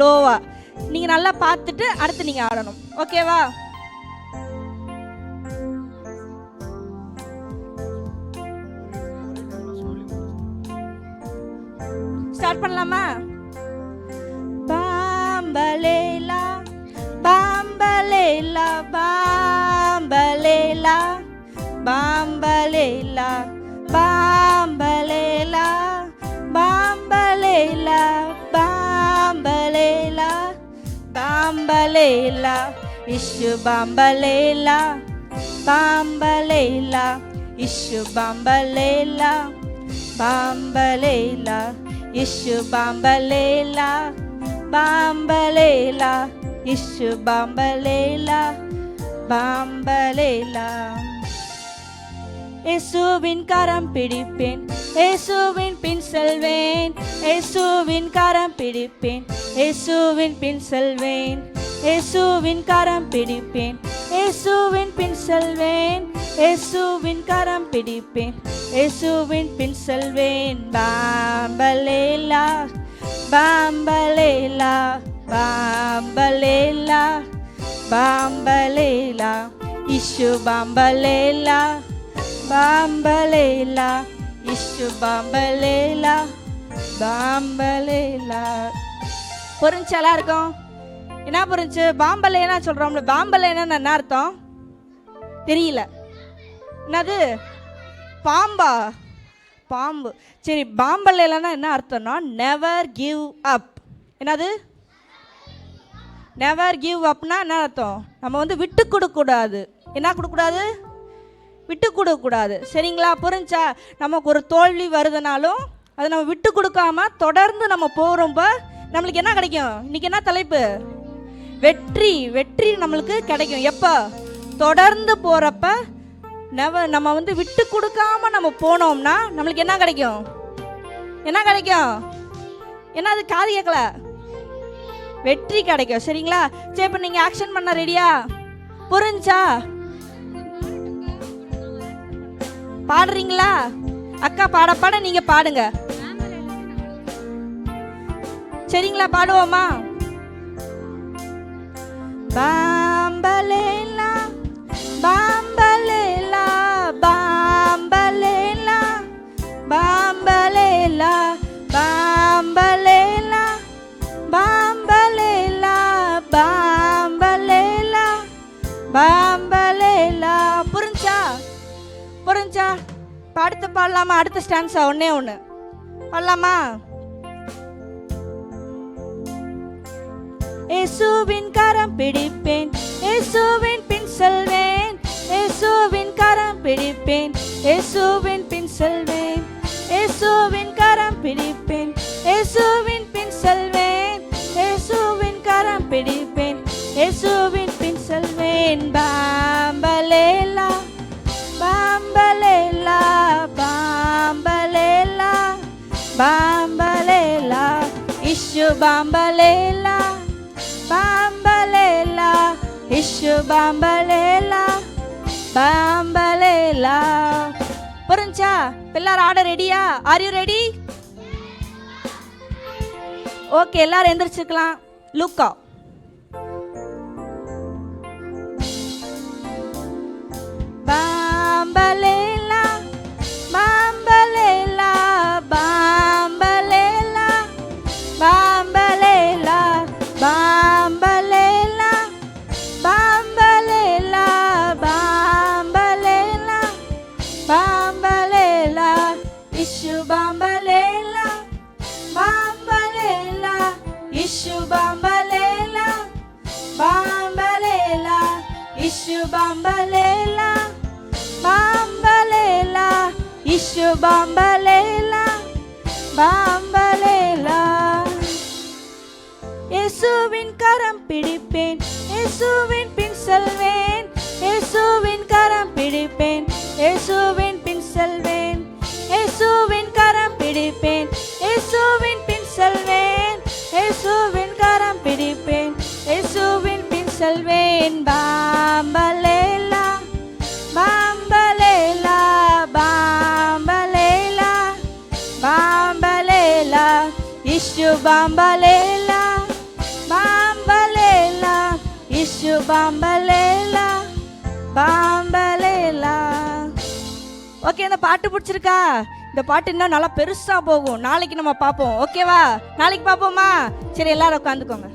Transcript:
லோவா நீங்கள் நல்லா பார்த்துட்டு அடுத்து நீங்கள் ஆடணும். ஓகேவா? ஸ்டார்ட் பண்ணலாமா? பாம்பலேலா பாம்பலேலா பாம்பலேலா பாம்பலேலா பாம்பலேலா பாம்பலேலா பாம்பலேலா பாம்பலேலா இஷு பாம்பலேலா பாம்பலேலா இஷு பாம்பலேலா பாம்பலேலா இஷு பாம்பலேலா பாம்பலேலா இஷு பாம்பலேலா பாம்பலேலா. இயேசுவின் கரம் பிடிப்பேன், இயேசுவின் பின் செல்வேன், இயேசுவின் கரம் பிடிப்பேன், இயேசுவின் பின் செல்வேன், இயேசுவின் கரம் பிடிப்பேன், இயேசுவின் பின் செல்வேன், இயேசுவின் கரம் பிடிப்பேன், இயேசுவின் பின் செல்வேன். பாம்பலேலா பாம்பலேலா பாம்பலேலா பாம்பலேலா இஷு பாம்பலேலா பாம்பலேலா இஷு பாம்பலேலா பாம்பலேலா. புரிஞ்சா இருக்கும்? என்ன புரிஞ்சு? பாம்பலேனா சொல்கிறோம்ல, பாம்பலேனா என்ன அர்த்தம் தெரியல? என்னது? பாம்பா? பாம்பு. சரி, பாம்பலேனா என்ன அர்த்தம்னா நெவர் கிவ் அப். என்னது நெவர் கிவ் அப்னா என்ன அர்த்தம்? நம்ம வந்து விட்டு கொடுக்கக்கூடாது. என்ன கொடுக்கக்கூடாது? விட்டு கொடுக்கக்கூடாது. சரிங்களா? புரிஞ்சா? நமக்கு ஒரு தோல்வி வருதுனாலும் அதை நம்ம விட்டு கொடுக்காம தொடர்ந்து நம்ம போகிறோம்ப நம்மளுக்கு என்ன கிடைக்கும்? இன்னைக்கு என்ன தலைப்பு? வெற்றி. வெற்றி நம்மளுக்கு கிடைக்கும் எப்போ? தொடர்ந்து போகிறப்ப நம்ம வந்து விட்டு கொடுக்காம நம்ம போனோம்னா நம்மளுக்கு என்ன கிடைக்கும்? என்ன கிடைக்கும்? என்ன அது காது கேட்கல? வெற்றி கிடைக்கும். சரிங்களா? சரி, இப்போ நீங்கள் ஆக்ஷன் பண்ண ரெடியா? புரிஞ்சா? பாடுறீங்களா? அக்கா பாட பாட நீங்க பாடுங்க. சரிங்களா? பாடுவோமா? பாம்பலேலா பாம்பலேலா பாம்பலேலா பாம்பலேலா பாம்பலேலா பாம்பலேலா பாம்பலேலா பாம்பலேலா. புரிஞ்சா? புரிஞ்சா? அடுத்து பாடலாமா? அடுத்த ஸ்டான்ஸா ஒன்னே ஒன்று பாடலாமா? இயேசுவின் கரம் பிடிப்பேன், இயேசுவின் பின் செல்வேன், இயேசுவின் கரம் பிடிப்பேன், இயேசுவின் பின் செல்வேன், இயேசுவின் கரம் பிடிப்பேன், இயேசுவின் பின் செல்வேன், இயேசுவின் கரம் பிடிப்பேன், இயேசுவின் பின் செல்வேன். பாம்பலேலா பாம்பலேலா பாம்பலேலா பாம்பலேலா இஷு பாம்பலேலா பாம்பலேலா இஷு பாம்பலேலா பாம்பலேலா. புரிஞ்சா? எல்லாரும் ஆட ரெடியா? Are you ready? ஓகே, எல்லாரும் எந்திரிச்சுக்கலாம். லுக்கா பாம்பலேலா பாம்பலேலா பாம்பலேலா பாம்பலேலா பாம்பலேலா பாம்பலேலா பாம்பலேலா பாம்பலேலா இஷு பாம்பலேலா பாம்பலேலா இஷு பாம்பலேலா பாம்பலேலா இஷு பாம்பலேலா பாம்பலேலா இஷு பாம்பலேலா பாம்பலேலா. இயேசுவின் கரம் பிடிப்பேன், இயேசுவின் பின் செல்வேன், இயேசுவின் கரம் பிடிப்பேன், இயேசுவின் பின் செல்வேன், இயேசுவின் கரம் பிடிப்பேன், இயேசுவின் பின் செல்வேன், இயேசுவின் கரம் பிடிப்பேன், இயேசுவின் பின் செல்வேன். பாம்பலேலா பாம்பலேலா பாம்பலேலா பாம்பலேலா இஷு பாம்பலேலா ஷு பாம்பலேலா பாம்பலேலா. ஓகே, இந்த பாட்டு பிடிச்சிருக்கா? இந்த பாட்டு இன்னும் நல்லா பெருசா போகும். நாளைக்கு நம்ம பார்ப்போம். ஓகேவா? நாளைக்கு பார்ப்போமா? சரி, எல்லாரும் உட்காந்துக்கோங்க.